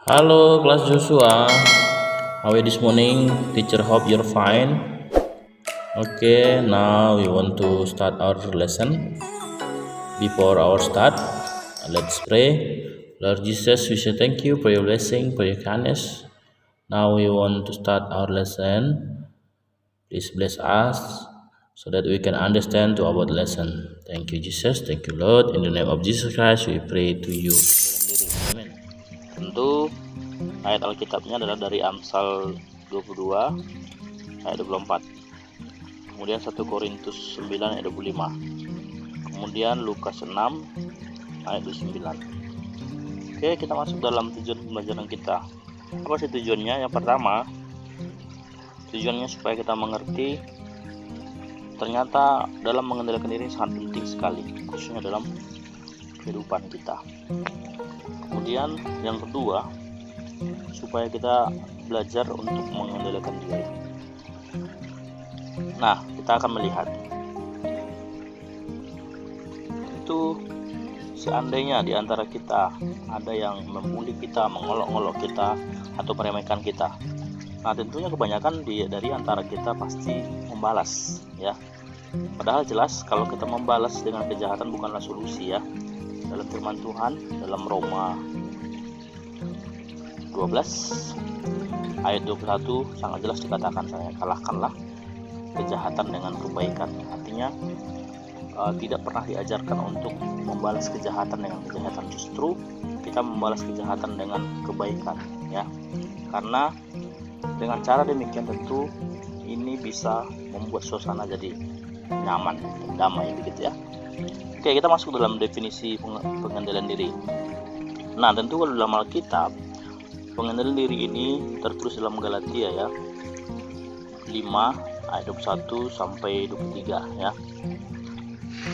Hello, class Joshua. How are you this morning? Teacher, hope you're fine. Okay, now we want to start our lesson. Before our start, let's pray. Lord Jesus, we say thank you for your blessing, for your kindness. Now we want to start our lesson. Please bless us so that we can understand to our lesson. Thank you, Jesus. Thank you, Lord. In the name of Jesus Christ, we pray to you. Amin. Tentu ayat Alkitabnya adalah dari Amsal 22 ayat 24. Kemudian 1 Korintus 9 ayat 25. Kemudian Lukas 6 ayat 29. Oke, kita masuk dalam tujuan pembelajaran kita. Apa sih tujuannya? Yang pertama, tujuannya supaya kita mengerti ternyata dalam mengendalikan diri sangat penting sekali, khususnya dalam kehidupan kita. Kemudian yang kedua, supaya kita belajar untuk mengendalikan diri. Nah, kita akan melihat itu seandainya di antara kita ada yang membuli kita, mengolok-olok kita, atau meremehkan kita. Nah, tentunya kebanyakan dari antara kita pasti membalas, ya. Padahal jelas kalau kita membalas dengan kejahatan bukanlah solusi, ya. Dalam firman Tuhan, dalam Roma 12 ayat 21 sangat jelas dikatakan, saya kalahkanlah kejahatan dengan kebaikan. Artinya tidak pernah diajarkan untuk membalas kejahatan dengan kejahatan, justru kita membalas kejahatan dengan kebaikan, ya. Karena dengan cara demikian tentu ini bisa membuat suasana jadi nyaman, damai, begitu ya. Oke, kita masuk dalam definisi pengendalian diri. Nah, tentu kalau dalam Alkitab pengendalian diri ini tertulis dalam Galatia, ya, 5 ayat 21 sampai 23, ya.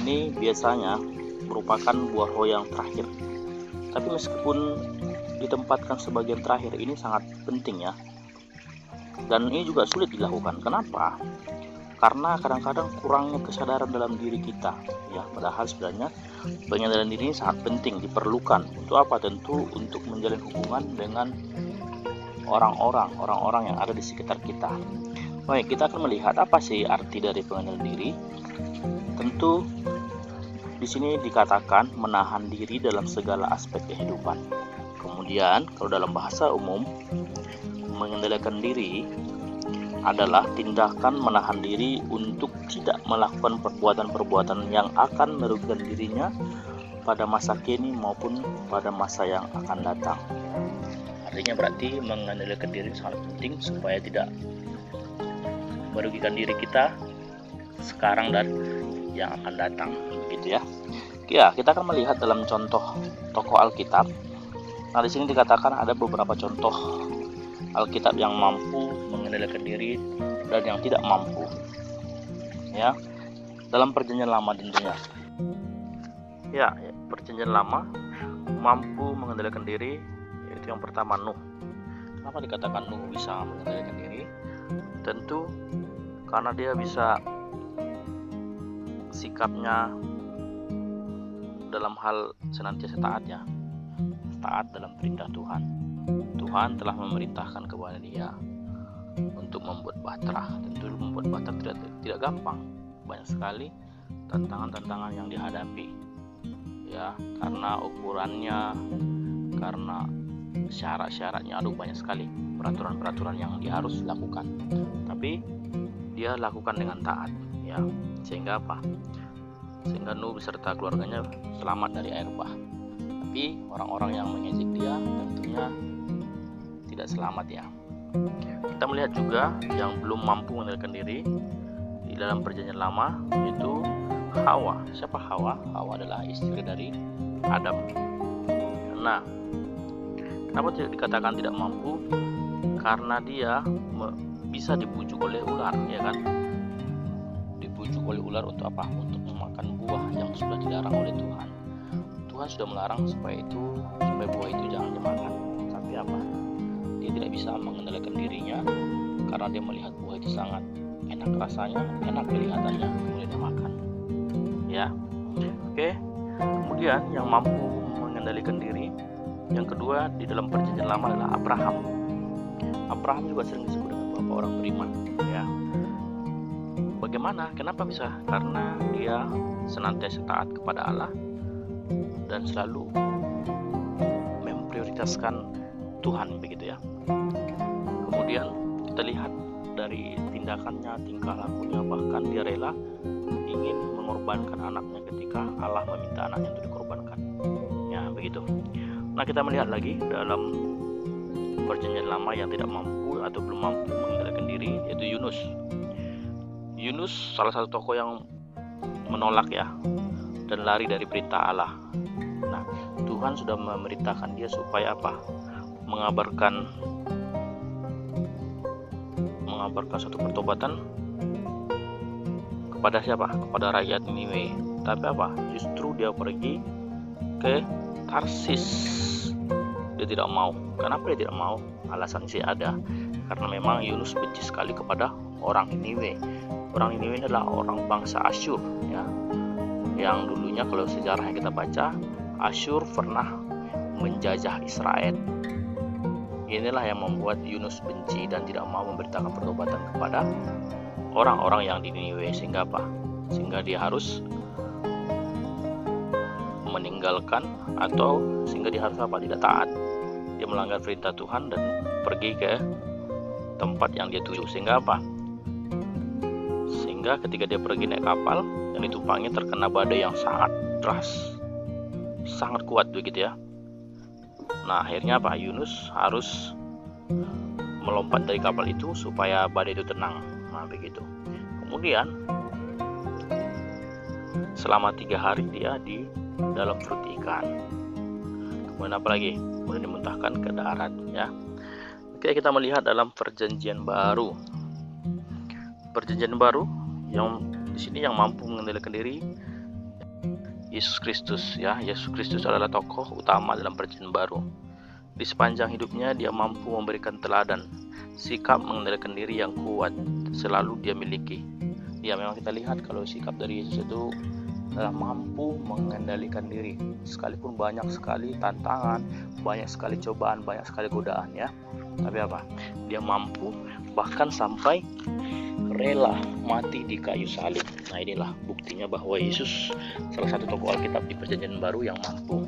Ini biasanya merupakan buah roh yang terakhir. Tapi meskipun ditempatkan sebagian terakhir, ini sangat penting, ya. Dan ini juga sulit dilakukan. Kenapa? Karena kadang-kadang kurangnya kesadaran dalam diri kita, ya. Padahal sebenarnya pengendalian diri ini sangat penting, diperlukan. Untuk apa? Tentu untuk menjalin hubungan dengan orang-orang yang ada di sekitar kita. Baik, kita akan melihat apa sih arti dari pengendalian diri. Tentu di sini dikatakan menahan diri dalam segala aspek kehidupan. Kemudian kalau dalam bahasa umum, mengendalikan diri adalah tindakan menahan diri untuk tidak melakukan perbuatan-perbuatan yang akan merugikan dirinya pada masa kini maupun pada masa yang akan datang. Artinya berarti mengendalikan diri sangat penting supaya tidak merugikan diri kita sekarang dan yang akan datang, gitu ya. Ya, kita akan melihat dalam contoh tokoh Alkitab. Nah, di sini dikatakan ada beberapa contoh Alkitab yang mampu mengendalikan diri dan yang tidak mampu, ya. Dalam Perjanjian Lama tentunya, ya, Perjanjian Lama mampu mengendalikan diri, yaitu yang pertama Nuh. Kenapa dikatakan Nuh bisa mengendalikan diri? Tentu karena dia bisa sikapnya dalam hal senantiasa taat, ya, taat dalam perintah Tuhan. Tuhan telah memerintahkan kepada dia untuk membuat bahtera. Tentu membuat bahtera tidak gampang, banyak sekali tantangan-tantangan yang dihadapi, ya, karena ukurannya, karena syarat-syaratnya, banyak sekali peraturan-peraturan yang dia harus lakukan. Tapi dia lakukan dengan taat, ya, sehingga apa? Sehingga Nuh beserta keluarganya selamat dari air bah. Tapi orang-orang yang mengejek dia tentunya tidak selamat, ya. Kita melihat juga yang belum mampu mengendalikan diri di dalam Perjanjian Lama, yaitu Hawa. Siapa Hawa? Hawa adalah istri dari Adam. Nah, kenapa tidak dikatakan tidak mampu? Karena dia bisa dibujuk oleh ular, ya kan? Dibujuk oleh ular untuk apa? Untuk memakan buah yang sudah dilarang oleh Tuhan. Tuhan sudah melarang supaya buah itu jangan dimakan. Tapi apa? Dia tidak bisa mengendalikan dirinya karena dia melihat buah itu sangat enak rasanya, enak kelihatannya, kemudian dia makan, ya. Oke. Kemudian yang mampu mengendalikan diri Yang kedua di dalam perjanjian lama adalah Abraham. Abraham juga sering disebut dengan bapak orang beriman, ya. Bagaimana? Kenapa bisa? Karena dia senantiasa taat kepada Allah dan selalu memprioritaskan Tuhan, begitu ya. Kemudian kita lihat dari tindakannya, tingkah lakunya, bahkan dia rela ingin mengorbankan anaknya ketika Allah meminta anaknya untuk dikorbankan. Ya, begitu. Nah, kita melihat lagi dalam perjanjian lama yang tidak mampu atau belum mampu mengendalikan diri, yaitu Yunus. Yunus salah satu tokoh yang menolak ya dan lari dari perintah Allah. Nah, Tuhan sudah memerintahkan dia supaya apa? Mengabarkan suatu pertobatan kepada siapa? Kepada rakyat Niniwe. Tapi apa? Justru dia pergi ke Tarsis. Dia tidak mau. Kenapa dia tidak mau? Alasan sih ada. Karena memang Yunus benci sekali kepada orang Niniwe. Orang Niniwe adalah orang bangsa Asyur, ya. Yang dulunya kalau sejarah yang kita baca, Asyur pernah menjajah Israel. Inilah yang membuat Yunus benci dan tidak mau memberitakan pertobatan kepada orang-orang yang di Niniwe. Sehingga apa? Sehingga dia harus meninggalkan, atau sehingga dia harus apa? Tidak taat. Dia melanggar perintah Tuhan dan pergi ke tempat yang dia tuju. Sehingga apa? Sehingga ketika dia pergi naik kapal dan ditumpangi terkena badai yang sangat deras, sangat kuat, begitu ya. Nah, akhirnya apa? Yunus harus melompat dari kapal itu supaya badai itu tenang. Nah, begitu. Kemudian selama 3 hari dia di dalam perut ikan. Kemudian apa lagi? Kemudian dimuntahkan ke darat, ya. Oke, kita melihat dalam perjanjian baru. Perjanjian baru yang di sini yang mampu mengendalikan diri Yesus Kristus, ya. Yesus Kristus adalah tokoh utama dalam perjanjian baru. Di sepanjang hidupnya dia mampu memberikan teladan, sikap mengendalikan diri yang kuat selalu dia miliki. Ya, memang kita lihat kalau sikap dari Yesus itu adalah mampu mengendalikan diri, sekalipun banyak sekali tantangan, banyak sekali cobaan, banyak sekali godaan, ya. Tapi apa? Dia mampu bahkan sampai rela mati di kayu salib. Nah, inilah buktinya bahwa Yesus salah satu tokoh Alkitab di perjanjian baru yang mampu.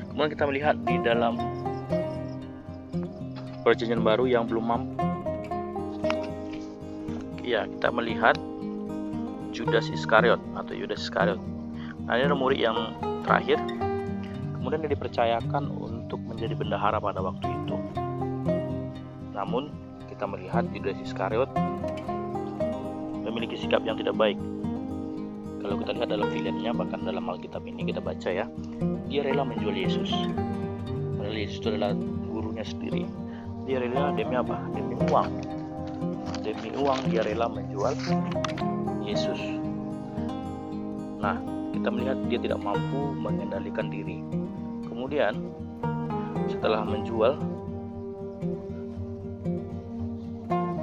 Kemudian kita melihat di dalam perjanjian baru yang belum mampu. Ya, kita melihat Judas Iskariot atau Yudas Iskariot. Nah, ini adalah murid yang terakhir. Kemudian dia dipercayakan untuk menjadi bendahara pada waktu itu. Namun kita melihat Yudas Iskariot memiliki sikap yang tidak baik. Kalau kita lihat dalam filmnya, bahkan dalam Alkitab ini kita baca ya, dia rela menjual Yesus. Padahal Yesus itu adalah gurunya sendiri. Dia rela demi apa? Demi uang. Demi uang dia rela menjual Yesus. Nah, kita melihat dia tidak mampu mengendalikan diri. Kemudian setelah menjual,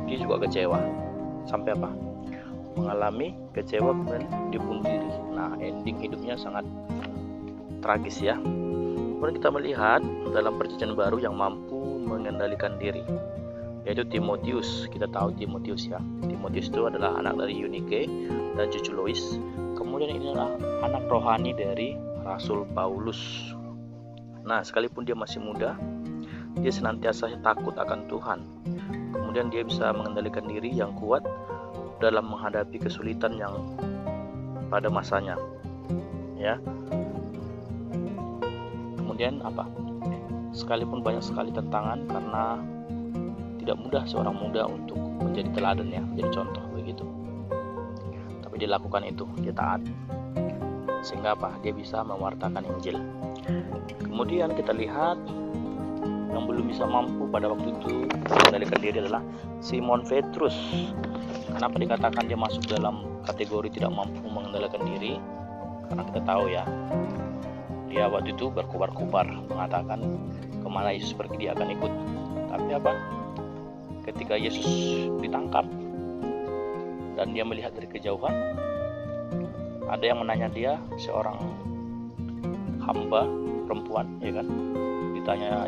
dia juga kecewa. Sampai apa? Mengalami kecewa kemudian dibunuh diri. Nah, ending hidupnya sangat tragis ya. Kemudian kita melihat dalam perjanjian baru yang mampu mengendalikan diri, yaitu Timotius. Kita tahu Timotius ya. Timotius itu adalah anak dari Eunike dan cucu Lois. Kemudian ini adalah anak rohani dari Rasul Paulus. Nah, sekalipun dia masih muda, dia senantiasa takut akan Tuhan. Kemudian dia bisa mengendalikan diri yang kuat dalam menghadapi kesulitan yang pada masanya, ya. Kemudian apa? Sekalipun banyak sekali tantangan, karena tidak mudah seorang muda untuk menjadi teladan ya, menjadi contoh begitu. Tapi dia lakukan itu, dia taat. Sehingga apa? Dia bisa mewartakan Injil. Kemudian kita lihat yang belum bisa mampu pada waktu itu mengendalikan diri adalah Simon Petrus. Kenapa dikatakan dia masuk dalam kategori tidak mampu mengendalikan diri? Karena kita tahu ya, dia waktu itu berkobar-kobar mengatakan kemana Yesus pergi dia akan ikut. Tapi apa? Ketika Yesus ditangkap dan dia melihat dari kejauhan, ada yang menanya dia, seorang hamba perempuan, ya kan? ditanya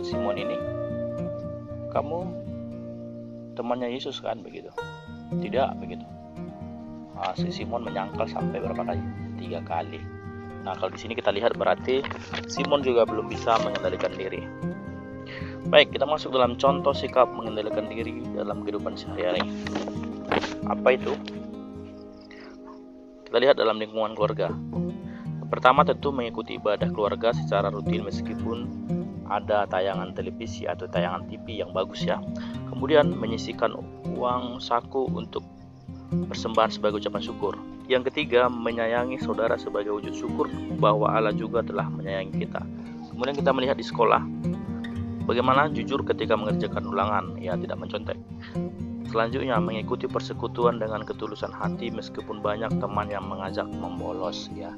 Simon ini, kamu temannya Yesus kan, begitu? Tidak, begitu. Si Simon menyangkal sampai berapa kali? 3 kali. Nah, kalau di sini kita lihat berarti Simon juga belum bisa mengendalikan diri. Baik, kita masuk dalam contoh sikap mengendalikan diri dalam kehidupan sehari-hari. Apa itu? Kita lihat dalam lingkungan keluarga. Pertama, tentu mengikuti ibadah keluarga secara rutin meskipun ada tayangan televisi atau tayangan TV yang bagus ya. Kemudian menyisihkan uang saku untuk persembahan sebagai ucapan syukur. Yang ketiga, menyayangi saudara sebagai wujud syukur bahwa Allah juga telah menyayangi kita. Kemudian kita melihat di sekolah, bagaimana jujur ketika mengerjakan ulangan, ya tidak mencontek. Selanjutnya, mengikuti persekutuan dengan ketulusan hati meskipun banyak teman yang mengajak membolos ya.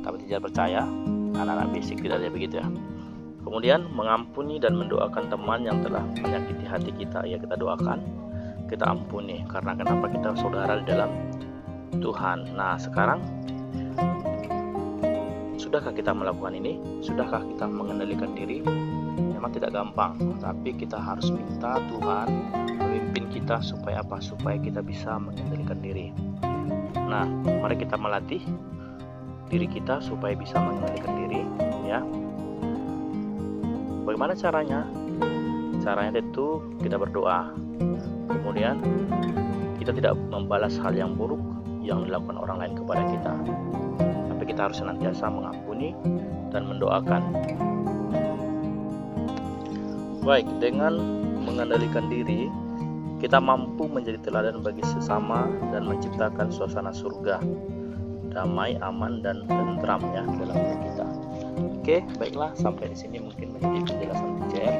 Tapi tidak percaya, anak-anak basic tidak ada begitu ya. Kemudian mengampuni dan mendoakan teman yang telah menyakiti hati kita, ya kita doakan, kita ampuni, karena kenapa? Kita saudara di dalam Tuhan. Nah, sekarang sudahkah kita melakukan ini? Sudahkah kita mengendalikan diri? Memang tidak gampang, tapi kita harus minta Tuhan memimpin kita supaya apa? Supaya kita bisa mengendalikan diri. Nah, mari kita melatih diri kita supaya bisa mengendalikan diri ya. Bagaimana caranya? Caranya tentu kita berdoa. Kemudian kita tidak membalas hal yang buruk yang dilakukan orang lain kepada kita, tapi kita harus senantiasa mengampuni dan mendoakan. Baik, dengan mengendalikan diri, kita mampu menjadi teladan bagi sesama dan menciptakan suasana surga, damai, aman, dan tentram ya dalam hidup kita. Oke, baiklah, sampai di sini mungkin menjadi penjelasan PJR.